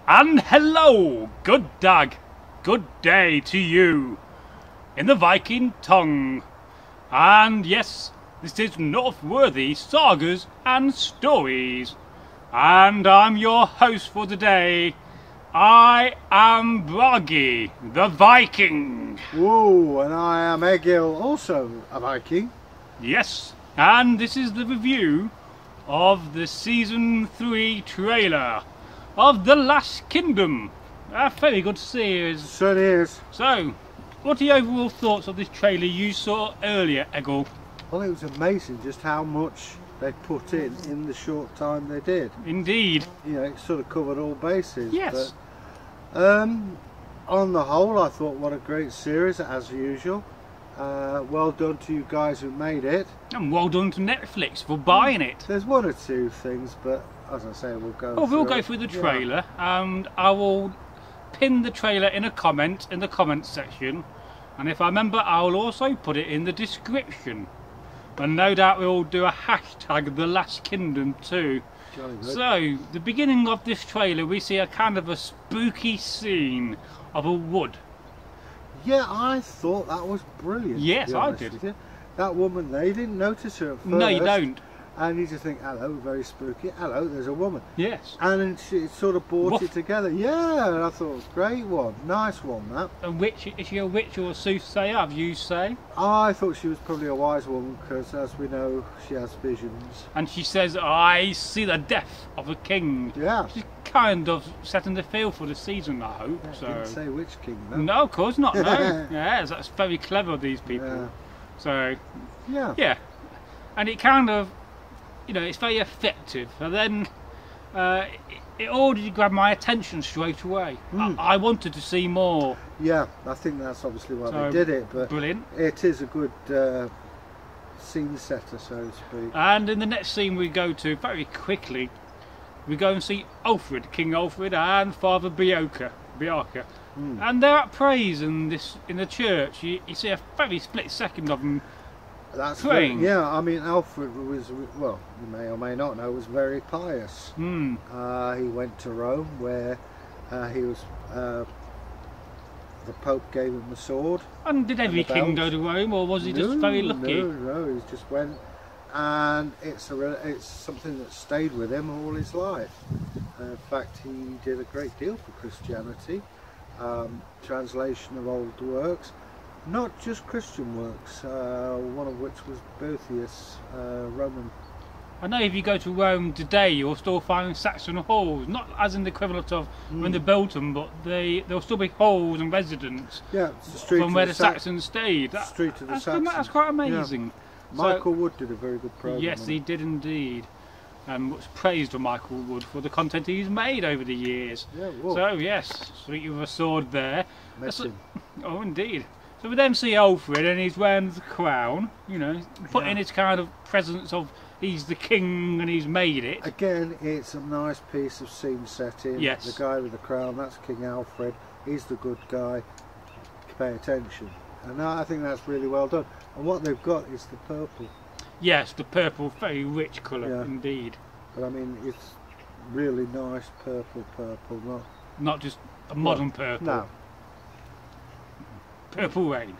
And hello, good dag, good day to you, in the Viking tongue. And yes, this is Northworthy Sagas and Stories. And I'm your host for today. I am Bragi, the Viking. Whoa, and I am Egil, also a Viking. Yes, and this is the review of the Season 3 trailer of The Last Kingdom. A very good series. So it is. So, what are your overall thoughts of this trailer you saw earlier, Egil? Well, it was amazing just how much they put in the short time they did. Indeed. You know, it sort of covered all bases. Yes. But, on the whole, I thought what a great series, as usual. Well done to you guys who made it. And well done to Netflix for buying it. There's one or two things, but as I say, we'll go Well, through we'll go through the trailer, and I will pin the trailer in a comment in the comments section, and if I remember, I'll also put it in the description. And no doubt we'll do a hashtag The Last Kingdom too. So, the beginning of this trailer, we see a kind of a spooky scene of a wood. Yeah, I thought that was brilliant. Yes, I did. That woman, they didn't notice her at first. No, you don't. And you just think, hello, very spooky. Hello, there's a woman. Yes. And then she sort of brought it together. Yeah, and I thought it was a great one. Nice one, that. And witch, is she a witch or a soothsayer, have you say? I thought she was probably a wise woman because, as we know, she has visions. And she says, I see the death of a king. Yeah. She's kind of setting the field for the season, I hope. Yeah, so. didn't say which king, though. No, of course not, no. Yes, that's very clever of these people. Yeah. So, yeah. And it kind of, you know, it's very effective. And then it already grabbed my attention straight away. I wanted to see more. Yeah, I think that's obviously why they did it. But brilliant. It is a good scene setter, so to speak. And in the next scene we go to, very quickly, we go and see Alfred, King Alfred, and Father Bianca. And they're at praise in the church. You see a very split second of them. That's praying. Yeah, I mean, Alfred was, well, you may or may not know, was very pious. He went to Rome where he was, the Pope gave him the sword. And did every king go to Rome, or was he just very lucky? No, he just went, and it's something that stayed with him all his life. In fact, he did a great deal for Christianity, translation of old works. Not just Christian works, one of which was Boethius, Roman. I know if you go to Rome today, you'll still find Saxon halls, not as in the equivalent of when they built them, but there'll still be halls and residents from where the Saxons stayed. That's quite amazing. Yeah. Michael Wood did a very good program. Yes, he did indeed. And much praise to Michael Wood for the content he's made over the years. Yeah, well. So yes, sweet with a sword there. Met him. Oh, indeed. So we then see Alfred, and he's wearing the crown, you know, put in his kind of presence of he's the king and he's made it. Again, it's a nice piece of scene setting. Yes. The guy with the crown, that's King Alfred. He's the good guy. Pay attention. And I think that's really well done. And what they've got is the purple. Yes, the purple, very rich colour indeed. But I mean, it's really nice purple, not just a modern purple. No. Purple rain.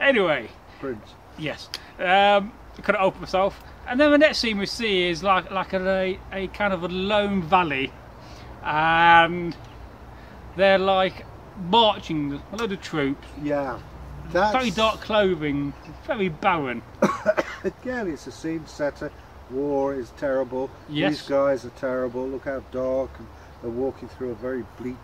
Anyway. Prince. Yes. I couldn't open myself. And then the next scene we see is like a kind of a lone valley, and they're like marching a load of troops. Yeah. Very dark clothing, very barren. Again, it's a scene setter. War is terrible. Yes. These guys are terrible. Look how dark, and they're walking through a very bleak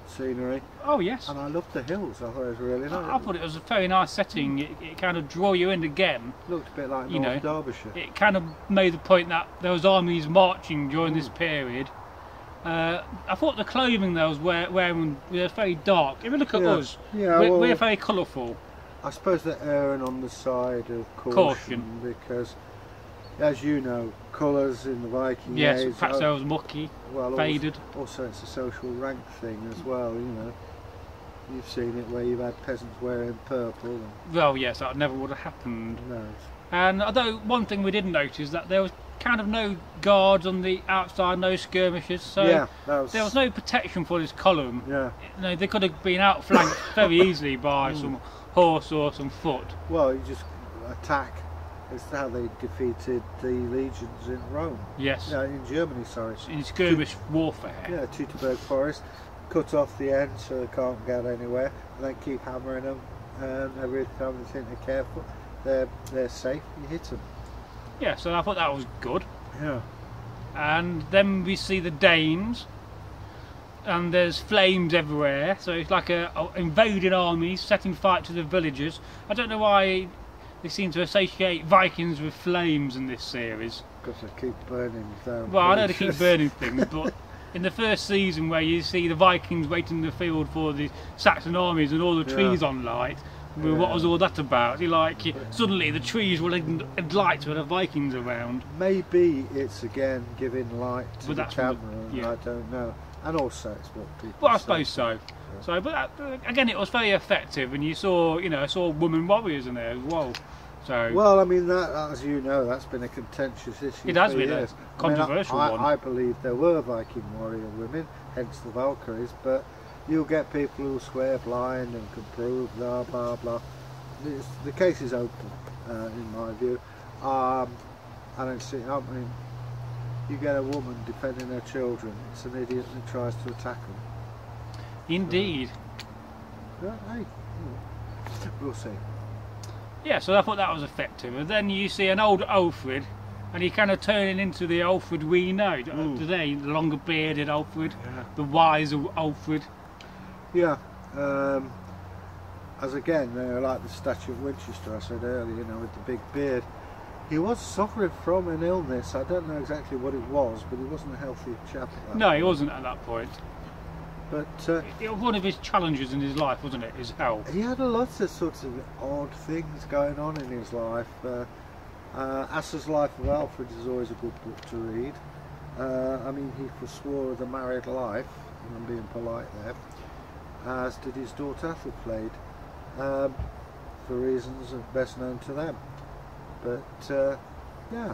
scenery. Oh yes. And I loved the hills. I thought it was really nice. I thought it was a very nice setting. It kind of drew you in again. Looked a bit like North Derbyshire. It kind of made the point that there was armies marching during this period. I thought the clothing they was wearing was very dark. If you look at us, we're very colourful. I suppose they're erring on the side of caution. Because, as you know, colours in the Viking age. Yes, perhaps they was mucky, faded. Also, it's a social rank thing as well, you know. You've seen it where you've had peasants wearing purple. Well, yes, that never would have happened. No. And although one thing we didn't notice is that there was kind of no guards on the outside, no skirmishers, so Yeah, there was no protection for this column. Yeah. You know, they could have been outflanked very easily by some horse or some foot. Well, you just attack. It's how they defeated the legions in Rome. Yes. No, in Germany, sorry. In skirmish warfare. Yeah, Teutoburg Forest. Cut off the end so they can't get anywhere, and then keep hammering them. And every time they think they're careful, they're safe. You hit them. Yeah, so I thought that was good. Yeah. And then we see the Danes, and there's flames everywhere. So it's like a invading army setting fire to the villagers. I don't know why they seem to associate Vikings with flames in this series. Because they keep burning down. Well, I know they keep burning things, but in the first season where you see the Vikings waiting in the field for the Saxon armies and all the trees on light, well, what was all that about? Suddenly the trees were in lights with the Vikings around. Maybe it's again giving light to the camera. Yeah. I don't know. And also it's what people Well, I say. suppose so. So, but again, it was very effective, and you saw, I saw women warriors in there as well. So, well, I mean, that, as you know, that's been a contentious issue. It has for been a years. controversial one. one. I believe there were Viking warrior women, hence the Valkyries, but you'll get people who swear blind and can prove blah blah blah. The case is open, in my view. I don't see. I mean, you get a woman defending her children. It's an idiot that tries to attack them. indeed. Yeah, hey, we'll see. Yeah, so I thought that was effective. And then you see an old Alfred, and he kind of turning into the Alfred we know today, the longer bearded Alfred, the wiser Alfred. Yeah. As again, like the statue of Winchester I said earlier, with the big beard. He was suffering from an illness. I don't know exactly what it was, but he wasn't a healthy chap at that No, point. he wasn't at that point. But It was one of his challenges in his life, wasn't it? His health. he had a lot of sorts of odd things going on in his life. Asser's Life of Alfred is always a good book to read. I mean, he forswore the married life, and I'm being polite there, as did his daughter Athelflaed, for reasons best known to them. But yeah,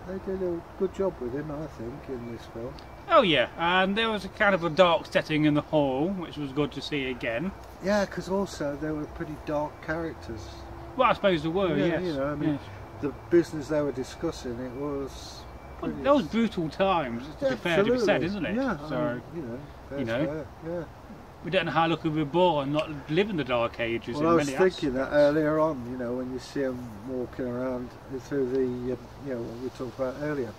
they did a good job with him, I think, in this film. Oh yeah, and there was a kind of a dark setting in the hall, which was good to see again. Yeah, because also they were pretty dark characters. Well, I suppose there were, Yeah, yes. I mean, yes. the business they were discussing, it was Well, pretty... those brutal times, to be fair to be said, isn't it? Yeah, So, I mean, fair, yeah. we don't know how lucky we were born not live in the Dark Ages Well, I in was many thinking that aspects. earlier on, when you see them walking around through the, what we talked about earlier,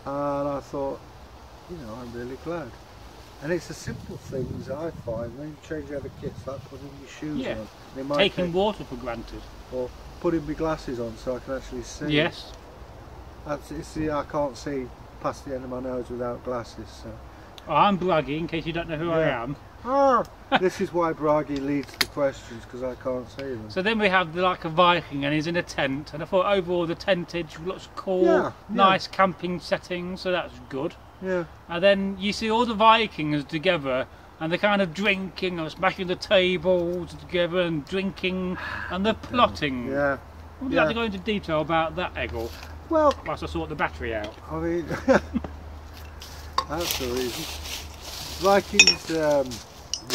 and I thought, I'm really glad. And it's the simple things I find. When you change over kits, like putting your shoes Yeah. on, they might Taking water for granted. or putting my glasses on so I can actually see. Yes. I can't see past the end of my nose without glasses. So. Oh, I'm Bragi, in case you don't know who I Yeah. am. This is why Bragi leads the questions, because I can't see them. So then we have like a Viking, and he's in a tent, and I thought overall the tentage looks cool, Yeah, nice camping setting, so that's good. Yeah. And then you see all the Vikings together, and they're kind of drinking or smashing the tables together and drinking, and they're plotting. Yeah. Would you like to go into detail about that, Egil? Well, Whilst I sort the battery out. I mean, that's the reason. Vikings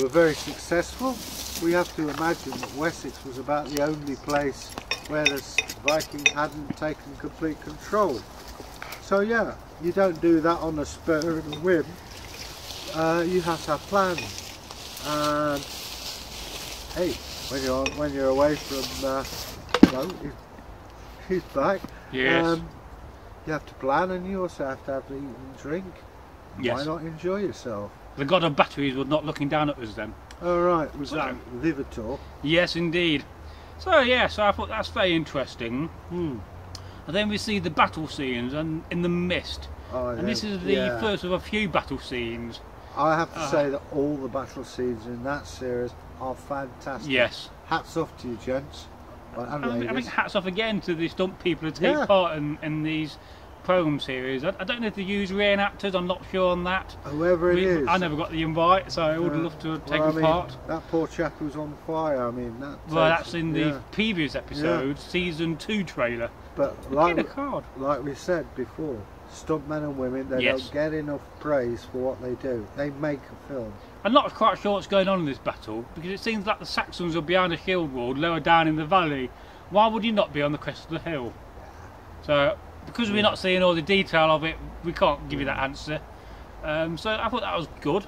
were very successful. We have to imagine that Wessex was about the only place where the Vikings hadn't taken complete control. So yeah, you don't do that on the spur of the whim. You have to have plans. And hey, when you're away from, he's back. Yes. You have to plan, and you also have to have to eat and drink. Yes. Why not enjoy yourself? The god of batteries was not looking down at us then. All right, was So- that Vivitor? Yes, indeed. So yeah, so I thought that's very interesting. And then we see the battle scenes and in the mist. Oh, And this is the first of a few battle scenes. I have to say that all the battle scenes in that series are fantastic. Yes. Hats off to you, gents. And I ladies. think hats off again to the stunt people who take Yeah. part in these program series. I don't know if they use reenactors, I'm not sure on that. Whoever it is. I never got the invite, so I would love to have taken part. That poor chap who's on fire, I mean, that. Well, takes- that's in the previous episode, season 2 trailer. But Get a like card. we said before, stuntmen and women, they Yes. don't get enough praise for what they do. They make a film. I'm not quite sure what's going on in this battle, because it seems like the Saxons are behind a shield wall lower down in the valley. Why would you not be on the crest of the hill? So, because we're not seeing all the detail of it, we can't give you that answer. So I thought that was good.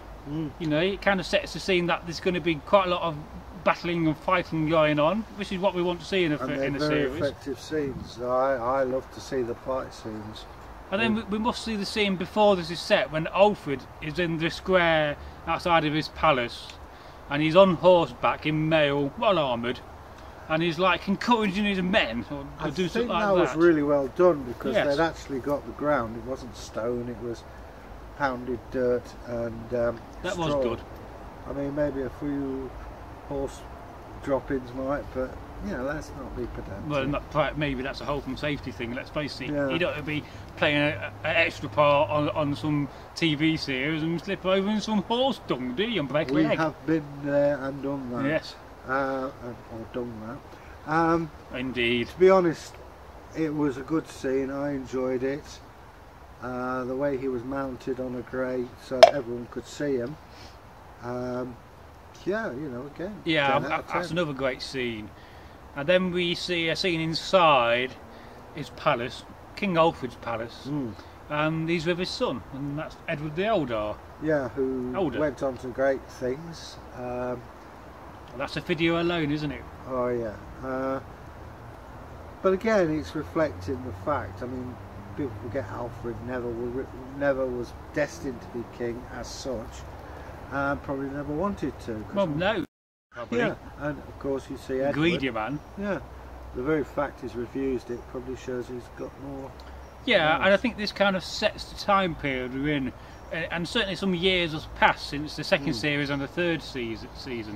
You know, it kind of sets the scene that there's going to be quite a lot of battling and fighting going on, which is what we want to see in a Very series. effective scenes. I love to see the fight scenes. And then we must see the scene before this is set, when Alfred is in the square outside of his palace, and he's on horseback in mail, well armoured, and he's like encouraging his men to do something like that. I think that was really well done, because Yes. they'd actually got the ground. It wasn't stone, it was pounded dirt and That straw. was good. I mean, maybe a few horse drop-ins might, but you know, let's not be pedantic. Well, maybe that's a health and safety thing, let's face it. Yeah. You don't want to be playing an extra part on some TV series and slip over in some horse dung, do you, and break a We leg? have been there and done that. Yes, Or done that. indeed. To be honest, it was a good scene. I enjoyed it. The way he was mounted on a grey so everyone could see him. Yeah, you know, again. Yeah, 10 out of that's 10. another great scene. And then we see a scene inside his palace, King Alfred's palace, and he's with his son, and that's Edward the Elder. Yeah, who Older. went on to great things. That's a video alone, isn't it? Oh yeah. But again, it's reflecting the fact. I mean, people forget Alfred never was destined to be king as such, and probably never wanted to. 'Cause Well, no, probably. yeah, and of course you see Edward. Greedy man. Yeah, the very fact he's refused it probably shows he's got more. Yeah, Nice. and I think this kind of sets the time period we're in, and certainly some years has passed since the second series and the third season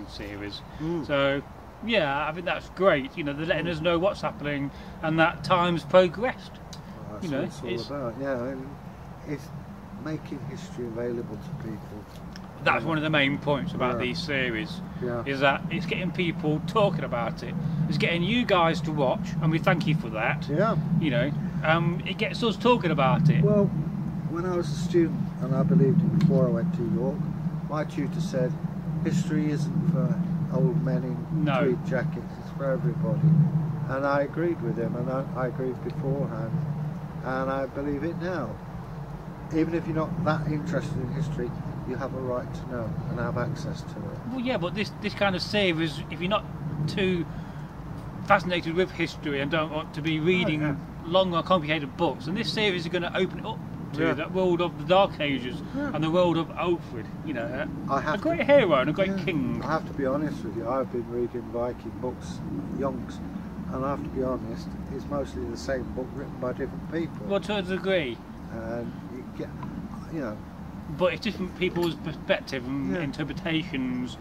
series. So, yeah, I think that's great. You know, they're letting us know what's happening and that time's progressed. Well, that's You know, what it's all about. Yeah, and it's making history available to people. That's one of the main points about Yeah. these series, Yeah. is that it's getting people talking about it. It's getting you guys to watch, and we thank you for that. Yeah. You know, it gets us talking about it. Well, when I was a student, and I believed it before I went to York, my tutor said, history isn't for old men in No. tweed jackets, it's for everybody. And I agreed with him, and I agreed beforehand, and I believe it now. Even if you're not that interested in history, you have a right to know and have access to it. Well, yeah, but this kind of series, if you're not too fascinated with history and don't want to be reading long or complicated books, and this series is going to open it up to that world of the Dark Ages and the world of Alfred. You know, a great hero and a great king. I have to be honest with you, I've been reading Viking books, yonks, and I have to be honest, it's mostly the same book written by different people. Well, to a degree, And you get, you know, but it's different people's perspective and Yeah. interpretations.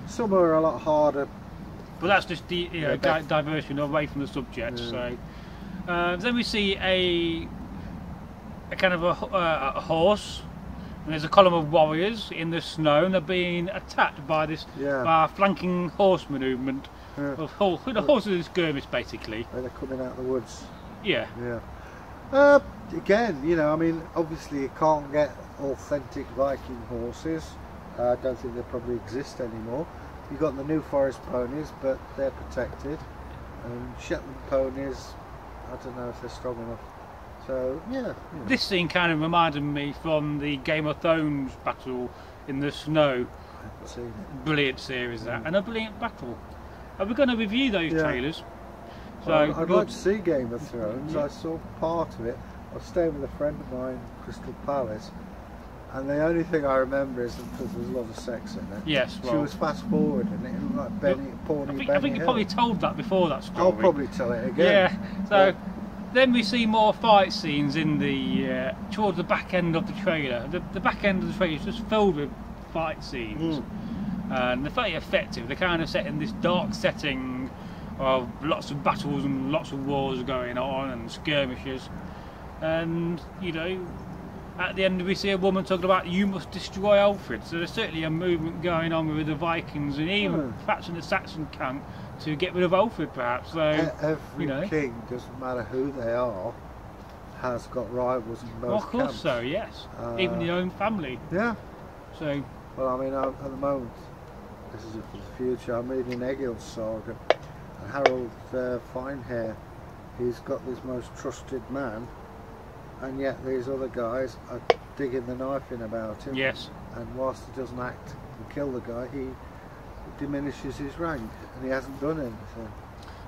some are a lot harder. But that's just the diversion away from the subject. So then we see a kind of a horse, and there's a column of warriors in the snow, and they're being attacked by this flanking horseman movement. The horses in skirmish, basically. They're coming out of the woods. Yeah. Yeah. Again, you know, I mean, obviously you can't get authentic Viking horses. I don't think they probably exist anymore. You've got the New Forest ponies, but they're protected. And Shetland ponies, I don't know if they're strong enough. So, yeah. You know. This scene kind of reminded me from the Game of Thrones battle in the snow. I haven't seen it. Brilliant series, that, and a brilliant battle. Are we going to review those trailers? So I'd like to see Game of Thrones. I saw part of it. I was staying with a friend of mine in Crystal Palace, and the only thing I remember is that there's a lot of sex in it. Yes, She well, was fast forward, and it looked like Benny I think you Hill. probably told that before that story. I'll probably tell it again. Yeah. So then we see more fight scenes in the towards the back end of the trailer. The back end of the trailer is just filled with fight scenes, and they're very effective. They're kind of set in this dark setting of lots of battles and lots of wars going on and skirmishes, and you know, at the end we see a woman talking about you must destroy Alfred. So there's certainly a movement going on with the Vikings and even perhaps in the Saxon camp to get rid of Alfred, perhaps. So Every king, doesn't matter who they are, has got rivals in both Well, of course camps. so, yes. Even your own family. Yeah. So, well, I mean, at the moment, this is for the future. I'm reading Egil Saga, and Harold Finehair. He's got this most trusted man, and yet these other guys are digging the knife in about him. yes. And whilst he doesn't act and kill the guy, he diminishes his rank, and he hasn't done anything.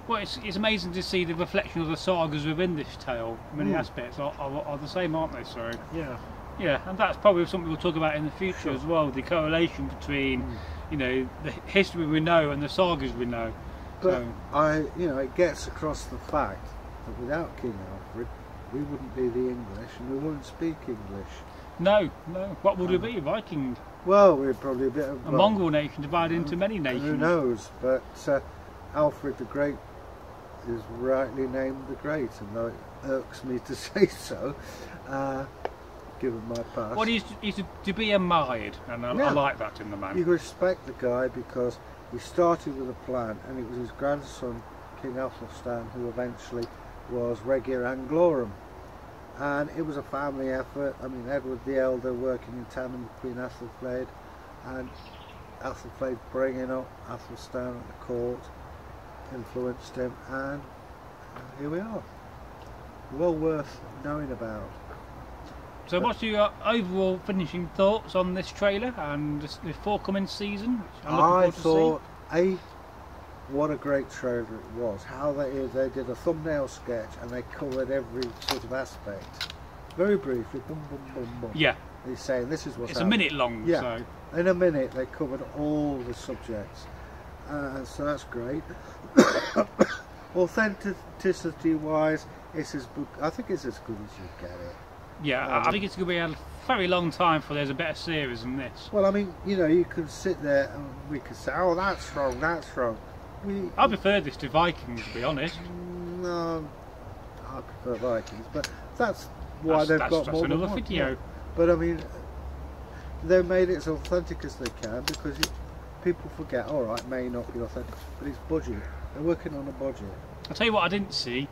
Well, it's amazing to see the reflection of the sagas within this tale. Many aspects are the same, aren't they? So, Yeah. yeah, and that's probably something we'll talk about in the future as well. The correlation between, you know, the history we know and the sagas we know. But it gets across the fact that without King Alfred, we wouldn't be the English, and we wouldn't speak English. No. What would we be? Viking? Well, we're probably a bit of A Mongol nation divided into many nations. Who knows? But Alfred the Great is rightly named the Great, and though it irks me to say so, given my past. Well, he's to be admired, and I like that in the man. You respect the guy because he started with a plan, and it was his grandson, King Athelstan, who eventually was Regia Anglorum. And it was a family effort. I mean, Edward the Elder working in tandem with Queen Athelflaed, and Athelflaed bringing up Athelstan at the court, influenced him, and here we are. Well worth knowing about. So what's your overall finishing thoughts on this trailer and the forthcoming season? Which I'm looking forward to see. What a great trailer it was. How they did a thumbnail sketch and they covered every sort of aspect. Very briefly, boom, boom, boom, boom. Yeah. They're saying this is what's It's happening. a minute long, Yeah. so. In a minute they covered all the subjects. So that's great. Authenticity wise, it's as good, I think it's as good as you get it. Yeah, I think it's going to be a very long time before there's a better series than this. Well, I mean, you know, you can sit there and we can say, oh, that's wrong, that's wrong. I prefer this to Vikings, to be honest. No, I prefer Vikings, but that's why they've got more that's than another one. video. Yeah. But I mean, they made it as authentic as they can because people forget, alright, it may not be authentic, but it's budget. They're working on a budget. I'll tell you what I didn't see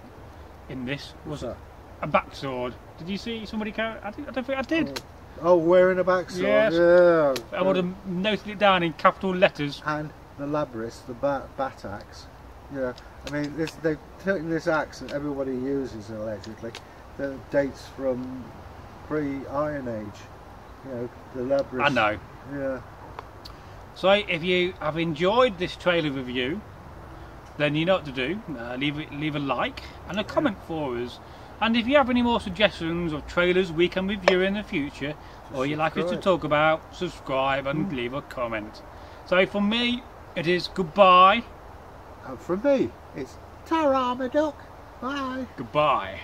in this was What's a backsword. Did you see somebody carry? I don't think I did. Oh, wearing a backsword. Yes. Yeah. I would have noted it down in capital letters. And the Labrys, the bat axe. Yeah. I mean, they've taken this axe that everybody uses allegedly that dates from pre-Iron Age. You know, the Labrys. I know. Yeah. So if you have enjoyed this trailer review, then you know what to do. Leave a like and a comment for us. And if you have any more suggestions of trailers we can review in the future, or you'd like us to talk about, subscribe and leave a comment. So from me, it is goodbye. And from me, it's ta-ra, my duck. Bye. Goodbye.